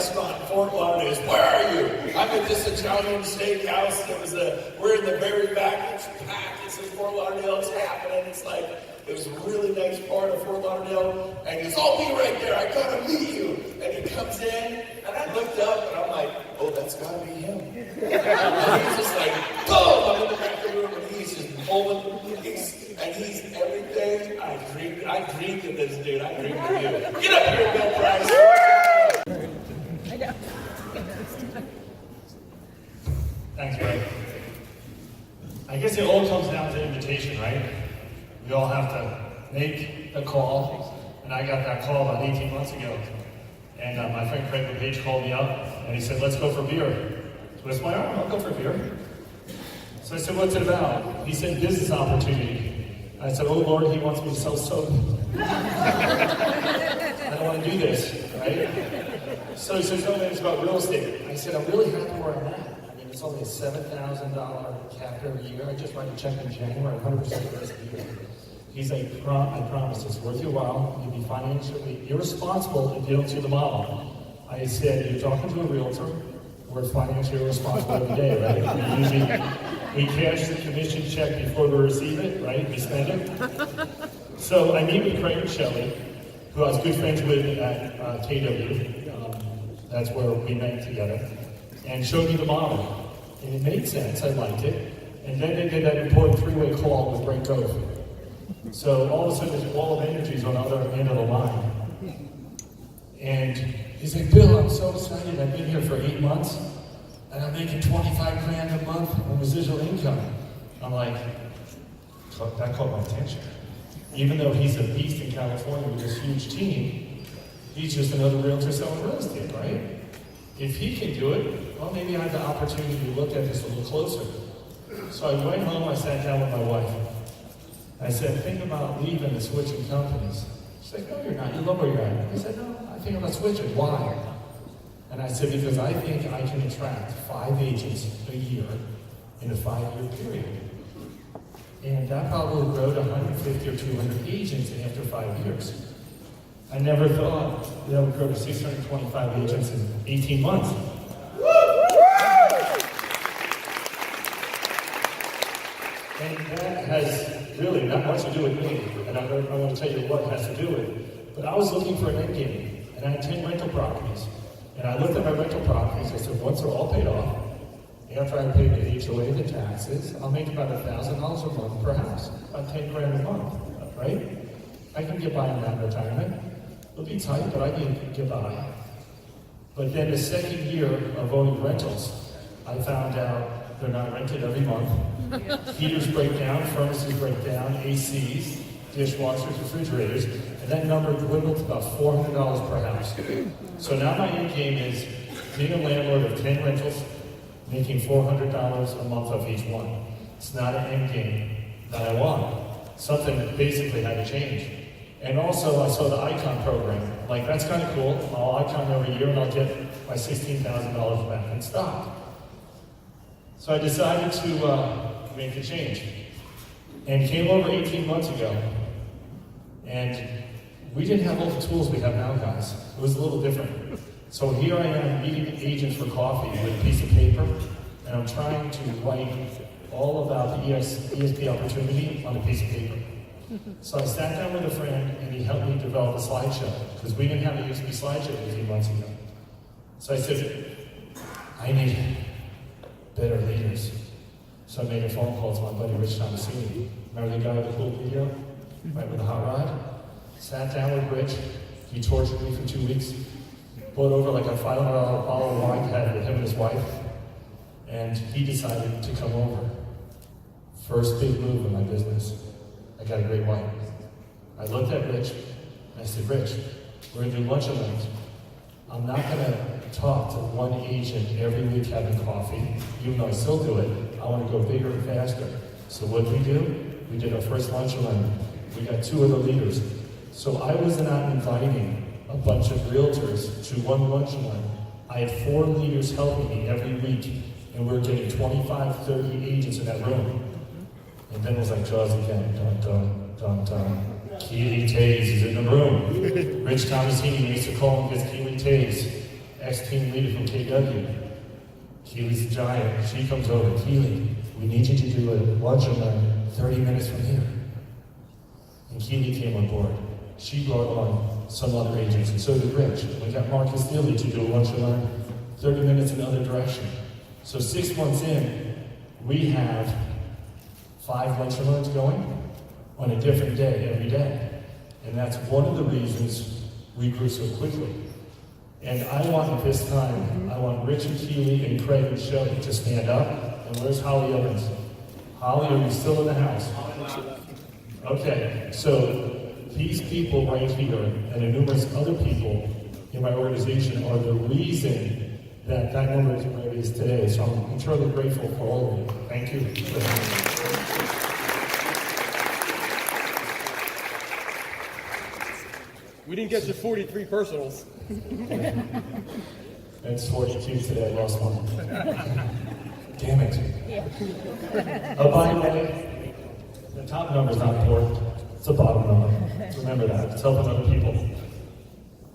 restaurant in Fort Lauderdale. Where are you? I'm at this Italian steakhouse. We're in the very back. It's packed. It's in Fort Lauderdale. It's happening. It's like, it was a really nice part of Fort Lauderdale. And he goes, I'll be right there. I gotta meet you. And he comes in, and I looked up, and I'm like, oh, that's gotta be him. And he's just like, boom! I'm in the back of the room, and he's just pulling. And he's everything I dreamed of this dude. I dreamed of you. Get up here, Bill Price. I know. Thanks, Brent. I guess it all comes down to invitation, right? We all have to make a call, and I got that call about 18 months ago. And my friend LePage called me up, and he said, let's go for beer. Twist my arm, I'll go for beer. So I said, what's it about? He said, business opportunity. I said, oh Lord, he wants me to sell soap. I don't want to do this, right? So he says, no man, it's about real estate. I said, I'm really happy where I'm at. I mean, it's only a $7,000 cap every year. I just write a check in January, 100% the rest of the year. He's like, I promise, it's worth your while. You'll be financially irresponsible if you don't see the model. I said, you're talking to a realtor. We're financially irresponsible every day, right? We cash the commission check before we receive it, right? We spend it. So I meet with Craig and Shelley, who I was good friends with at KW. That's where we met together, and showed me the model. And it made sense, I liked it. And then they did that important three-way call with Brent Gove. So all of a sudden, there's a wall of energies on the other end of the line. And he's like, Bill, I'm so excited. I've been here for 8 months, and I'm making 25 grand a month on residual income. I'm like, that caught my attention. Even though he's a beast in California with this huge team, he's just another realtor selling real estate, right? If he can do it, well, maybe I have the opportunity to look at this a little closer. So I went home, I sat down with my wife. I said, think about leaving and switching companies. She's like, no, you're not. You love where you're at. I said, no, I think I'm not switching. Why? And I said, because I think I can attract 5 agents a year in a 5-year period. And that probably will grow to 150 or 200 agents after 5 years. I never thought that would grow to 625 agents in 18 months. And that has really not much to do with me, and I'm going to tell you what it has to do with it. But I was looking for an end game, and I had 10 rental properties. And I looked at my rental properties, I said, once they're all paid off, after I pay the HOA, the taxes, I'll make about $1,000 a month per house, about 10 grand a month, right? I can get by in that retirement. It'll be tight, but I can get by. But then the second year of owning rentals, I found out they're not rented every month. Heaters break down, furnaces break down, ACs, dishwashers, refrigerators, and that number dwindled to about $400 per house. So now my end game is being a landlord of 10 rentals, making $400 a month off each one. It's not an end game that I want. Something that basically had to change. And also I saw the Icon program. Like, that's kind of cool. I'll Icon every year and I'll get my $16,000 back in stock. So I decided to make a change. And came over 18 months ago. And we didn't have all the tools we have now, guys. It was a little different. So here I am meeting agents for coffee with a piece of paper, and I'm trying to write all about the ESP opportunity on a piece of paper. So I sat down with a friend, and he helped me develop a slideshow, because we didn't have a ESP slideshow 18 months ago. So I said, I need better leaders. So I made a phone call to my buddy Rich Tomasini. Remember the guy with the cool video? Right, with the hot rod? Sat down with Rich. He tortured me for 2 weeks. Brought over like a $500 bottle of wine, had with him and his wife. And he decided to come over. First big move in my business. I got a great wife. I looked at Rich, and I said, Rich, we're gonna do lunch tonight. I'm not gonna talk to one agent every week having coffee, even though I still do it. I wanna go bigger and faster. So what did we do? We did our first lunch alone. We got 2 other leaders. So I was not inviting a bunch of realtors to one lunch line. I had 4 leaders helping me every week, and we were getting 25, 30 agents in that room. And then it was like Jaws again, dun, dun, dun, dun. Keely Taze is in the room. Rich Tomasini used to call him his Keely Taze. ex-team leader from KW. Keely's a giant. She comes over. Keely, we need you to do a lunch and learn 30 minutes from here. And Keely came on board. She brought on some other agents, and so did Rich. We got Marcus Neely to do a lunch and learn 30 minutes in the other direction. So 6 months in, we have 5 lunch and learns going on a different day every day. And that's one of the reasons we grew so quickly. And I want at this time, I want Rich and Keely and Craig and Shelley to stand up. And where's Holly Evans? Holly, are you still in the house? Okay, so these people right here and numerous other people in my organization are the reason that that number is where it is today. So I'm eternally grateful for all of you. Thank you. We didn't get to 43 personals. It's 42 today, I lost one. Damn it. Yeah. Oh, by the way, the top number's not important. It's the bottom number. Remember that. It's helping other people.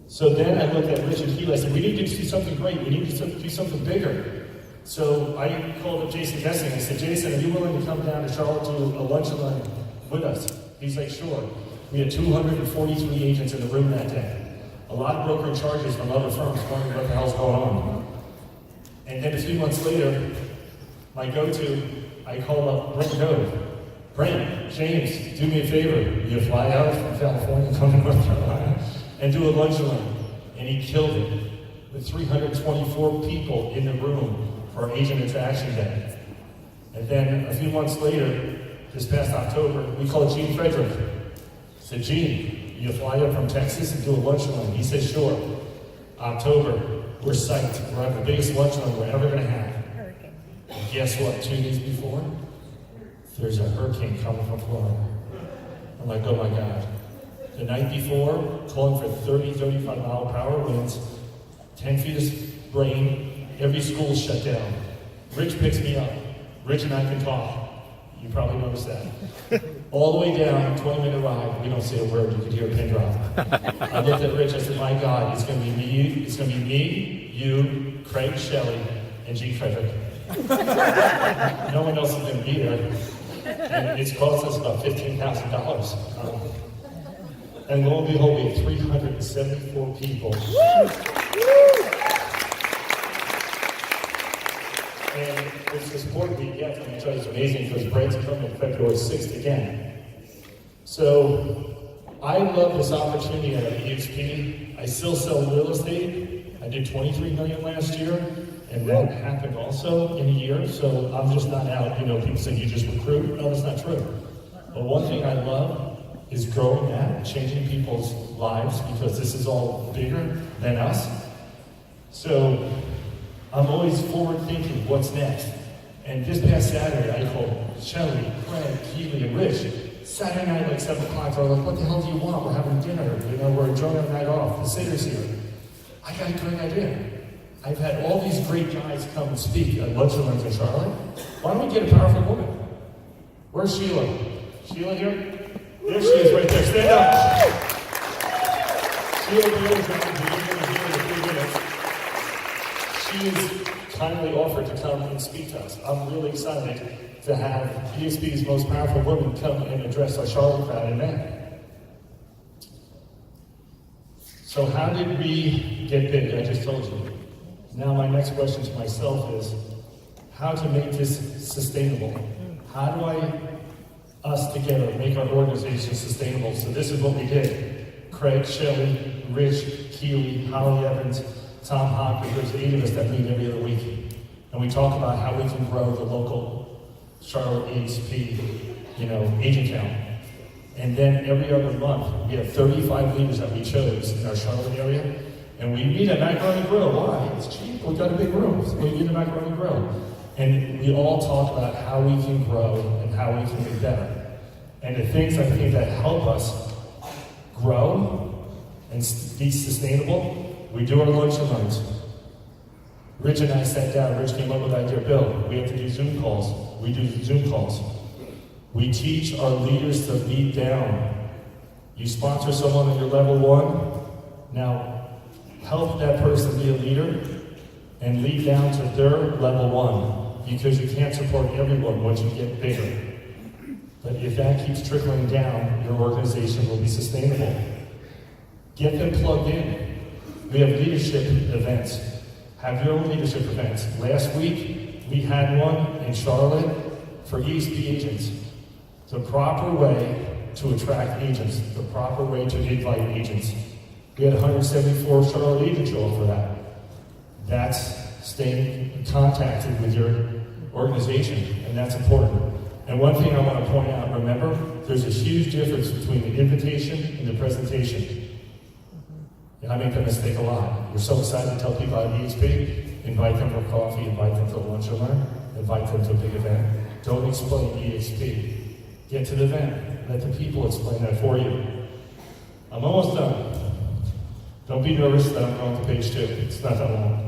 So then I looked at Rich and Sheila. I said, we need to do something great. We need to do something bigger. So I called up Jason Gesing. I said, Jason, are you willing to come down to Charlotte to a lunch and learn with us? He's like, sure. We had 243 agents in the room that day. A lot of broker charges from other firms wondering what the hell's going on. And then a few months later, my go-to, I call up Brent Gove. Brent, James, do me a favor. You fly out from California, come to North Carolina, and do a lunch and learn. And he killed it with 324 people in the room for Agent Attraction Day. And then a few months later, this past October, we called Frederick. I said, Gene, you fly up from Texas and do a lunch and learn? He said, sure. October, we're psyched. We're having the biggest lunch and learn we're ever going to have. And guess what? 2 days before, there's a hurricane coming from Florida. I'm like, oh my God. The night before, calling for 30, 35 mile per hour winds, 10 feet of rain, every school shut down. Rich picks me up. Rich and I can talk. You probably noticed that. All the way down, 20-minute ride, we don't say a word, you could hear a pin drop. I looked at Rich, I said, my God, it's gonna be me, you, Craig, Shelley, and G. Frederick. No one else is gonna be there. And it's cost us about $15,000. And lo and behold, we had 374 people. And the support we get from each other is amazing because Brent's coming February 6th again. So I love this opportunity at EXP. I still sell real estate. I did $23 million last year, and that happened also in a year. So I'm just not out. You know, people say you just recruit. No, that's not true. But one thing I love is growing that, changing people's lives because this is all bigger than us. So I'm always forward thinking, what's next? And this past Saturday, I called Shelley, Craig, Keely, and Rich. Saturday night, like 7 o'clock, they're like, what the hell do you want? We're having dinner, you know, we're enjoying our night off. The sitter's here. I got a great idea. I've had all these great guys come and speak at lunch and learns in Charlotte. Why don't we get a powerful woman? Where's Sheila? Sheila here? There she is right there. Stand up. Sheila Fejeran, she has kindly offered to come and speak to us. I'm really excited to have EXP's most powerful woman come and address our Charlotte crowd in May. So how did we get big? I just told you. Now my next question to myself is, how to make this sustainable? How do us together make our organization sustainable? So this is what we did. Craig, Shelley, Rich, Keely, Holly Evans, Tom Hopkins, there's 8 of us that meet every other week. And we talk about how we can grow the local Charlotte EXP, agent count. And then every other month, we have 35 leaders that we chose in our Charlotte area. And we meet at Macaroni Grill. Why? It's cheap. We've got a big room. So we meet at Macaroni Grill. And we all talk about how we can grow and how we can get better. And the things I think that help us grow and be sustainable, we do our lunch and learns. Rich and I sat down. Rich came up with the idea, Bill, we have to do Zoom calls. We do Zoom calls. We teach our leaders to lead down. You sponsor someone at your level 1. Now, help that person be a leader and lead down to their level 1, because you can't support everyone once you get bigger. But if that keeps trickling down, your organization will be sustainable. Get them plugged in. We have leadership events. Have your own leadership events. Last week, we had one in Charlotte for ESP agents. The proper way to attract agents, the proper way to invite agents. We had 174 Charlotte agents show up for that. That's staying contacted with your organization, and that's important. And one thing I want to point out, remember, there's a huge difference between the invitation and the presentation. And I make that mistake a lot. We're so excited to tell people about EXP, invite them for coffee, invite them to lunch and learn, invite them to a big event. Don't explain EXP. Get to the event. Let the people explain that for you. I'm almost done. Don't be nervous that I'm going to page 2. It's not that long.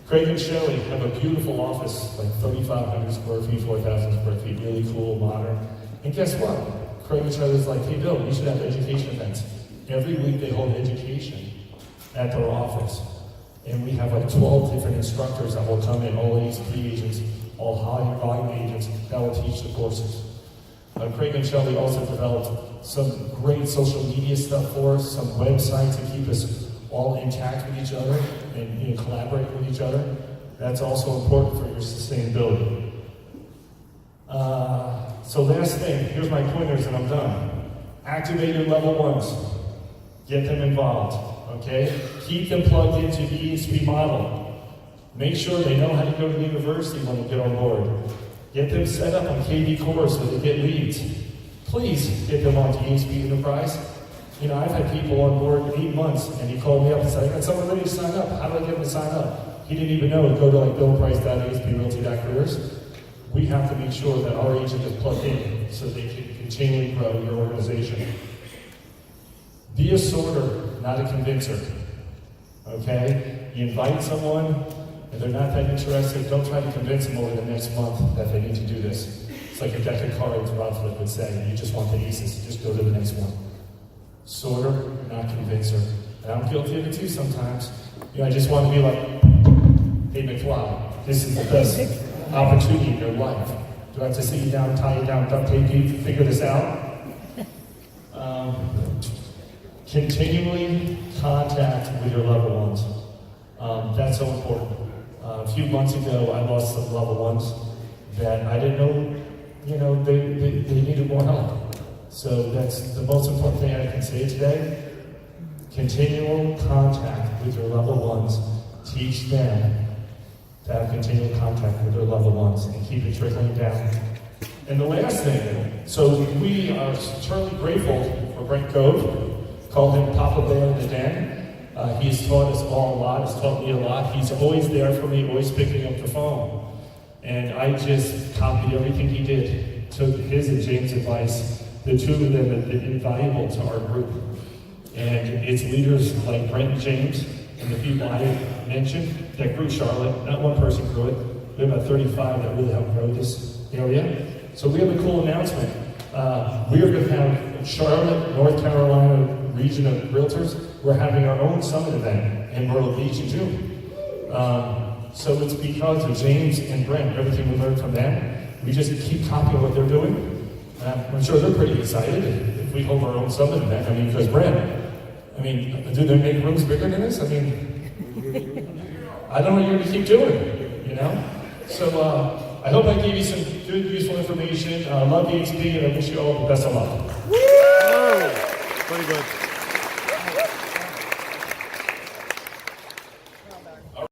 Craig and Shelley have a beautiful office, like 3,500 square feet, 4,000 square feet, really cool, modern. And guess what? Craig and Shelley's like, hey Bill, you should have education events. Every week they hold education at their office. And we have like 12 different instructors that will come in, all ASP agents, all high volume agents that will teach the courses. Craig and Shelley also developed some great social media stuff for us, some websites to keep us all intact with each other and collaborate with each other. That's also important for your sustainability. So last thing, here's my pointers and I'm done. Activate your level 1s. Get them involved, okay? Keep them plugged into the ESP model. Make sure they know how to go to the university when they get on board. Get them set up on KD Core so they get leads. Please get them onto ESP Enterprise. You know, I've had people on board 8 months, and he called me up and said, I got someone ready to sign up. How do I get them to sign up? He didn't even know to go to like billprice.asprealty.careers. We have to make sure that our agent is plugged in so they can continually grow your organization. Be a sorter, not a convincer. Okay? You invite someone, and they're not that interested, don't try to convince them over the next month that they need to do this. It's like a deck of cards, Rob Flip would say. You just want the aces, just go to the next one. Sorter, not convincer. And I'm guilty of it too sometimes. You know, I just want to be like, hey McFly, this is the best opportunity in your life. Do I have to sit you down, tie you down, duct tape you, figure this out? Continually contact with your level 1s. That's so important. A few months ago, I lost some level 1s that I didn't know, you know, they needed more help. So that's the most important thing I can say today. Continual contact with your level 1s. Teach them to have continual contact with their level 1s and keep it trickling down. And the last thing, so we are eternally grateful for Brent Gove. Call him Papa Bear in the Den. He's taught us all a lot, he's taught me a lot. He's always there for me, always picking up the phone. And I just copied everything he did, took his and James' advice. The two of them have been invaluable to our group. And it's leaders like Brent and James and the people I mentioned that grew Charlotte. Not one person grew it. We have about 35 that really helped grow this area. So we have a cool announcement. We are going to have Charlotte, North Carolina region of realtors. We're having our own summit event in Myrtle Beach in June. So it's because of James and Brent, everything we learned from them. We just keep copying what they're doing. I'm sure they're pretty excited if we hold our own summit event. I mean, because Brent, I mean, do they make rooms bigger than this? I mean, I don't know what you're going to keep doing, you know? So I hope I gave you some good, useful information. I love the XP, and I wish you all the best of luck. Woo! Pretty good.